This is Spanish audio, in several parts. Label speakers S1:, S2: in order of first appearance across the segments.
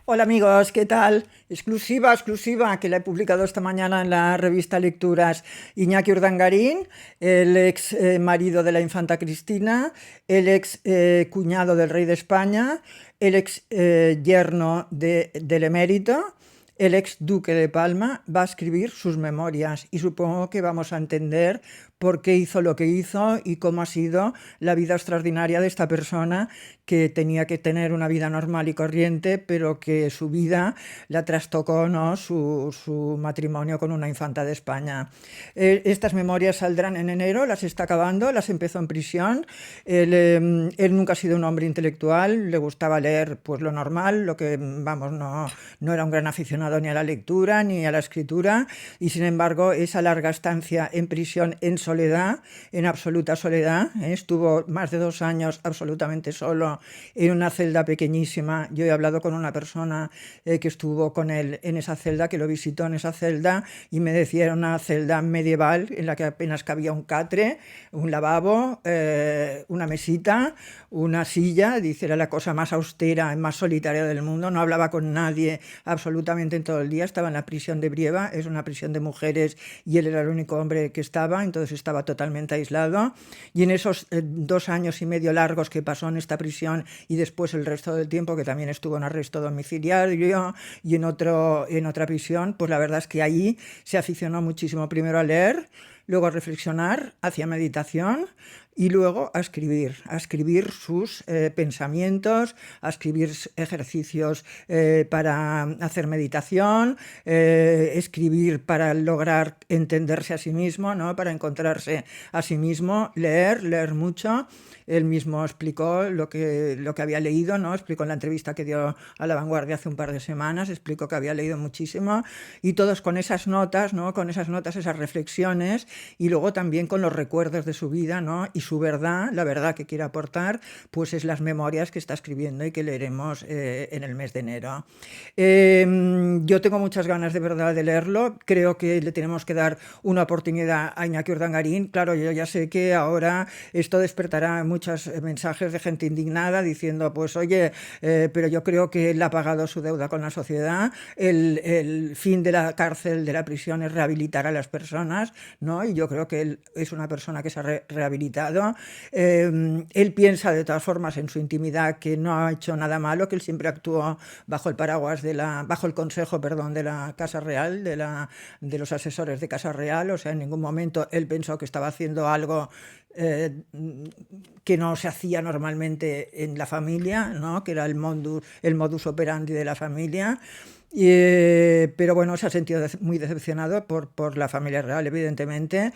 S1: Hola amigos, ¿qué tal? Exclusiva, exclusiva, que la he publicado esta mañana en la revista Lecturas. Iñaki Urdangarín, el ex marido de la infanta Cristina, el ex cuñado del rey de España, el ex yerno del emérito, el ex duque de Palma, va a escribir sus memorias y supongo que vamos a entender por qué hizo lo que hizo y cómo ha sido la vida extraordinaria de esta persona que tenía que tener una vida normal y corriente, pero que su vida la trastocó, ¿no? Su matrimonio con una infanta de España. Estas memorias saldrán en enero, las está acabando, las empezó en prisión. Él nunca ha sido un hombre intelectual, le gustaba leer pues lo normal, lo que, vamos, no era un gran aficionado ni a la lectura ni a la escritura, y sin embargo esa larga estancia en prisión en soledad, en absoluta soledad, estuvo más de 2 años absolutamente solo en una celda pequeñísima. Yo he hablado con una persona que estuvo con él en esa celda, que lo visitó en esa celda, y me decía era una celda medieval en la que apenas cabía un catre, un lavabo, una mesita, una silla. Dice, era la cosa más austera y más solitaria del mundo, no hablaba con nadie absolutamente en todo el día. Estaba en la prisión de Brieva, es una prisión de mujeres, y él era el único hombre que estaba, entonces estaba totalmente aislado. Y en esos 2 años y medio largos que pasó en esta prisión, y después el resto del tiempo que también estuvo en arresto domiciliario y en otra prisión, pues la verdad es que allí se aficionó muchísimo primero a leer, luego a reflexionar, hacía meditación y luego a escribir sus pensamientos, a escribir ejercicios para hacer meditación, escribir para lograr entenderse a sí mismo, ¿no? Para encontrarse a sí mismo, leer mucho. Él mismo explicó lo que había leído, ¿no? Explicó en la entrevista que dio a La Vanguardia hace un par de semanas, explicó que había leído muchísimo, y todos con esas notas, ¿no? Con esas notas, esas reflexiones, y luego también con los recuerdos de su vida, ¿no? Y su verdad, la verdad que quiere aportar, pues es las memorias que está escribiendo y que leeremos en el mes de enero. Yo tengo muchas ganas de verdad de leerlo, creo que le tenemos que dar una oportunidad a Iñaki Urdangarín. Claro, yo ya sé que ahora esto despertará muchos mensajes de gente indignada diciendo, pues oye, pero yo creo que él ha pagado su deuda con la sociedad, el fin de la cárcel, de la prisión, es rehabilitar a las personas, ¿no? Y yo creo que él es una persona que se ha rehabilitado. Él piensa de todas formas en su intimidad que no ha hecho nada malo, que él siempre actuó bajo el paraguas bajo el consejo, perdón, de la Casa Real, de los asesores de Casa Real. O sea, en ningún momento él pensó que estaba haciendo algo que no se hacía normalmente en la familia, ¿no? Que era el modus operandi de la familia. Pero bueno, se ha sentido muy decepcionado por la familia real, evidentemente,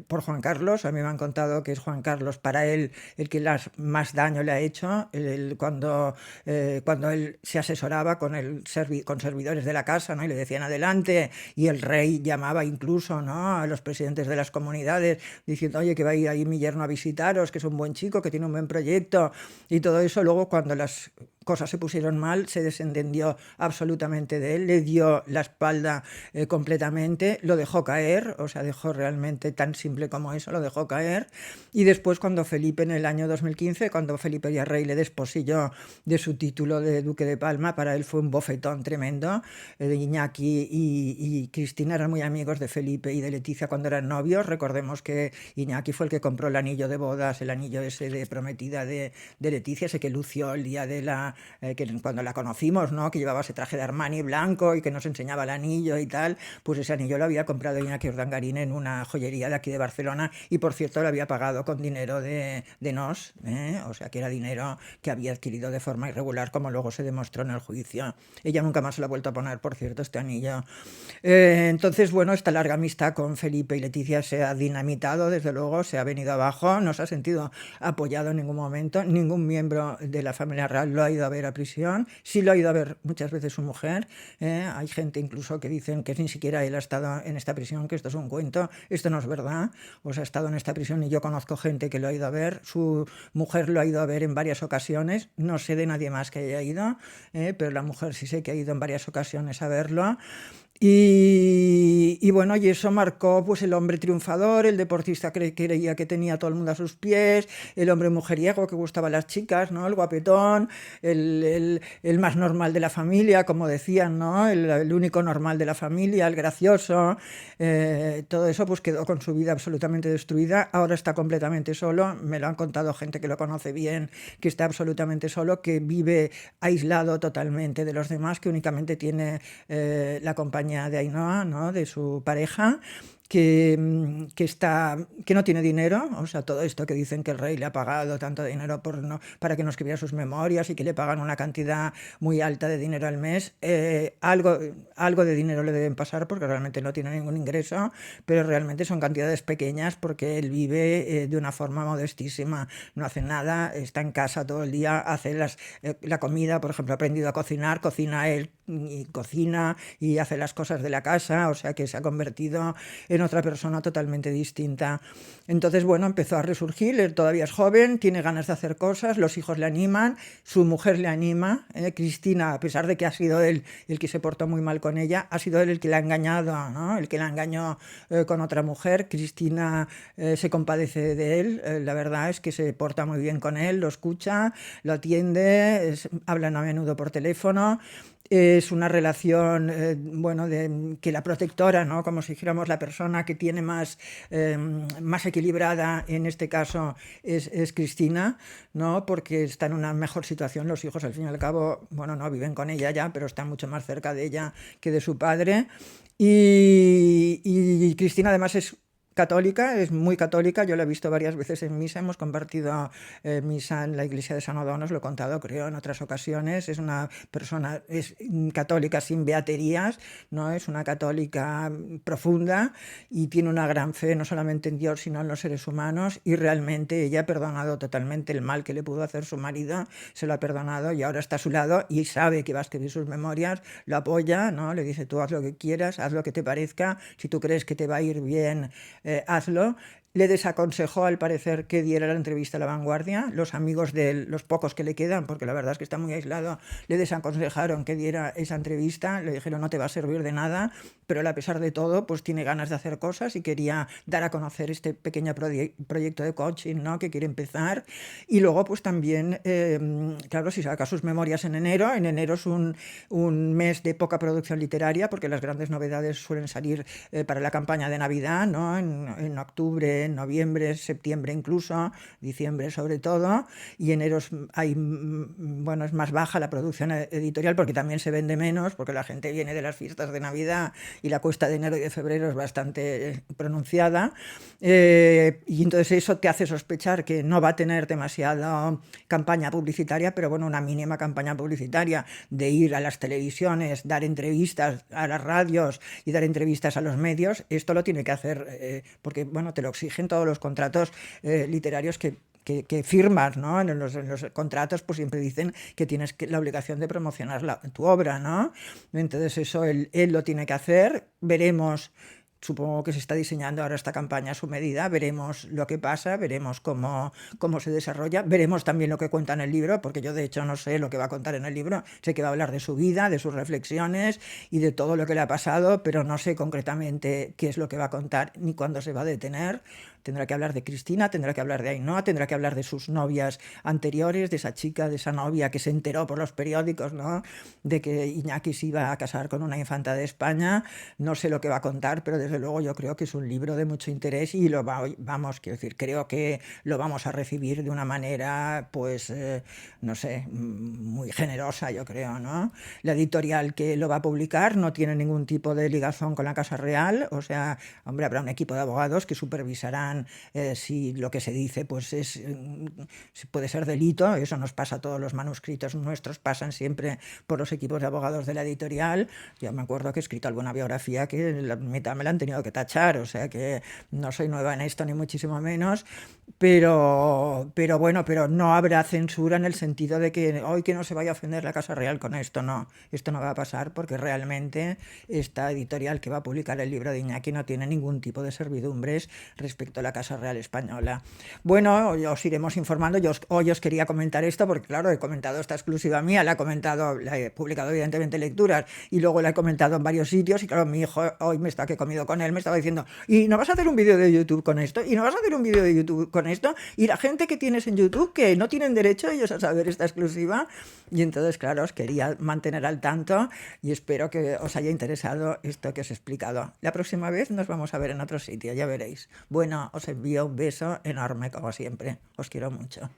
S1: por Juan Carlos. A mí me han contado que es Juan Carlos para él el que más daño le ha hecho, cuando él se asesoraba con servidores de la casa, ¿no? Y le decían adelante, y el rey llamaba incluso, ¿no? A los presidentes de las comunidades diciendo, oye, que va a ir ahí mi yerno a visitaros, que es un buen chico, que tiene un buen proyecto, y todo eso. Luego, cuando las cosas se pusieron mal, se desentendió absolutamente de él, le dio la espalda completamente, lo dejó caer, o sea, dejó realmente tan simple como eso, lo dejó caer. Y después, cuando Felipe, en el año 2015, cuando Felipe Villarrey le desposilló de su título de duque de Palma, para él fue un bofetón tremendo. Iñaki y Cristina eran muy amigos de Felipe y de Leticia cuando eran novios. Recordemos que Iñaki fue el que compró el anillo de bodas, el anillo ese de prometida de Leticia, ese que lució el día de cuando la conocimos, ¿no? Que llevaba ese traje de Armani blanco y que nos enseñaba el anillo y tal. Pues ese anillo lo había comprado Iñaki Urdangarín en una joyería de aquí de Barcelona, y por cierto lo había pagado con dinero de Nos, o sea que era dinero que había adquirido de forma irregular, como luego se demostró en el juicio. Ella nunca más se lo ha vuelto a poner, por cierto, este anillo. Entonces, bueno, esta larga amistad con Felipe y Leticia se ha dinamitado, desde luego, se ha venido abajo, no se ha sentido apoyado en ningún momento, ningún miembro de la familia real lo ha ido a ver a prisión, sí lo ha ido a ver muchas veces su mujer. Hay gente incluso que dicen que ni siquiera él ha estado en esta prisión, que esto es un cuento, esto no es verdad. O sea, ha estado en esta prisión y yo conozco gente que lo ha ido a ver, su mujer lo ha ido a ver en varias ocasiones, no sé de nadie más que haya ido, pero la mujer sí sé que ha ido en varias ocasiones a verlo. Y bueno, y eso marcó pues el hombre triunfador, el deportista que creía que tenía a todo el mundo a sus pies, el hombre mujeriego que gustaba a las chicas, ¿no? El guapetón, el más normal de la familia, como decían, ¿no? El único normal de la familia, el gracioso. Todo eso pues quedó con su vida absolutamente destruida. Ahora está completamente solo. Me lo han contado gente que lo conoce bien, que está absolutamente solo, que vive aislado totalmente de los demás, que únicamente tiene la compañía de Ainhoa, ¿no? De su pareja, que no tiene dinero, o sea, todo esto que dicen que el rey le ha pagado tanto dinero para que no escribiera sus memorias y que le pagan una cantidad muy alta de dinero al mes, algo de dinero le deben pasar porque realmente no tiene ningún ingreso, pero realmente son cantidades pequeñas porque él vive de una forma modestísima, no hace nada, está en casa todo el día, hace la comida, por ejemplo, ha aprendido a cocinar, cocina él y cocina y hace las cosas de la casa, o sea que se ha convertido en otra persona totalmente distinta. Entonces, bueno, empezó a resurgir, él todavía es joven, tiene ganas de hacer cosas, los hijos le animan, su mujer le anima, Cristina, a pesar de que ha sido él el que se portó muy mal con ella, ha sido él el que la ha engañado, ¿no? El que la engañó con otra mujer. Cristina se compadece de él, la verdad es que se porta muy bien con él, lo escucha, lo atiende, hablan a menudo por teléfono. Es una relación, bueno, que la protectora, ¿no? Como si dijéramos la persona que tiene más equilibrada, en este caso es Cristina, ¿no? Porque está en una mejor situación. Los hijos, al fin y al cabo, bueno, no viven con ella ya, pero están mucho más cerca de ella que de su padre. Y Cristina además es católica, es muy católica, yo la he visto varias veces en misa, hemos compartido misa en la iglesia de San Odón, os lo he contado creo en otras ocasiones, es una persona es católica sin beaterías, ¿no? Es una católica profunda y tiene una gran fe no solamente en Dios sino en los seres humanos, y realmente ella ha perdonado totalmente el mal que le pudo hacer su marido, se lo ha perdonado y ahora está a su lado y sabe que va a escribir sus memorias, lo apoya, ¿no? Le dice tú haz lo que quieras, haz lo que te parezca, si tú crees que te va a ir bien, hazlo. Le desaconsejó, al parecer, que diera la entrevista a La Vanguardia. Los amigos de él, los pocos que le quedan, porque la verdad es que está muy aislado, le desaconsejaron que diera esa entrevista. Le dijeron, no te va a servir de nada, pero él, a pesar de todo, pues tiene ganas de hacer cosas y quería dar a conocer este pequeño proyecto de coaching, ¿no? Que quiere empezar. Y luego, pues también, claro, si saca sus memorias en enero es un mes de poca producción literaria, porque las grandes novedades suelen salir para la campaña de Navidad, ¿no? En octubre, en noviembre, septiembre incluso, diciembre sobre todo, y enero bueno, es más baja la producción editorial porque también se vende menos, porque la gente viene de las fiestas de Navidad y la cuesta de enero y de febrero es bastante pronunciada, y entonces eso te hace sospechar que no va a tener demasiada campaña publicitaria, pero bueno, una mínima campaña publicitaria de ir a las televisiones, dar entrevistas a las radios y dar entrevistas a los medios, esto lo tiene que hacer porque, bueno, te lo exigen todos los contratos literarios que firmas, ¿no? En los contratos pues siempre dicen que tienes la obligación de promocionar tu obra, ¿no? Entonces eso él lo tiene que hacer, veremos. Supongo que se está diseñando ahora esta campaña a su medida, veremos lo que pasa, veremos cómo se desarrolla, veremos también lo que cuenta en el libro, porque yo de hecho no sé lo que va a contar en el libro, sé que va a hablar de su vida, de sus reflexiones y de todo lo que le ha pasado, pero no sé concretamente qué es lo que va a contar ni cuándo se va a detener. Tendrá que hablar de Cristina, tendrá que hablar de Ainhoa, tendrá que hablar de sus novias anteriores, de esa chica, de esa novia que se enteró por los periódicos, ¿no? De que Iñaki se iba a casar con una infanta de España. No sé lo que va a contar, pero desde luego yo creo que es un libro de mucho interés y quiero decir, creo que lo vamos a recibir de una manera, pues, no sé, muy generosa, yo creo, ¿no? La editorial que lo va a publicar no tiene ningún tipo de ligazón con la Casa Real, o sea, hombre, habrá un equipo de abogados que supervisarán si lo que se dice pues puede ser delito. Eso nos pasa a todos los manuscritos nuestros, pasan siempre por los equipos de abogados de la editorial. Yo me acuerdo que he escrito alguna biografía que la mitad me la han tenido que tachar, o sea que no soy nueva en esto ni muchísimo menos, pero bueno, pero no habrá censura en el sentido de que hoy que no se vaya a ofender la Casa Real con esto, no, esto no va a pasar porque realmente esta editorial que va a publicar el libro de Iñaki no tiene ningún tipo de servidumbres respecto foto de la Casa Real Española. Bueno, os iremos informando. Hoy os quería comentar esto porque, claro, he comentado esta exclusiva mía, la he publicado evidentemente en Lecturas y luego la he comentado en varios sitios y, claro, mi hijo hoy me está, que he comido con él, me estaba diciendo, ¿y no vas a hacer un vídeo de YouTube con esto? ¿Y no vas a hacer un vídeo de YouTube con esto? Y la gente que tienes en YouTube, que no tienen derecho ellos a saber esta exclusiva. Y entonces, claro, os quería mantener al tanto y espero que os haya interesado esto que os he explicado. La próxima vez nos vamos a ver en otro sitio, ya veréis. Bueno, os envío un beso enorme como siempre. Os quiero mucho.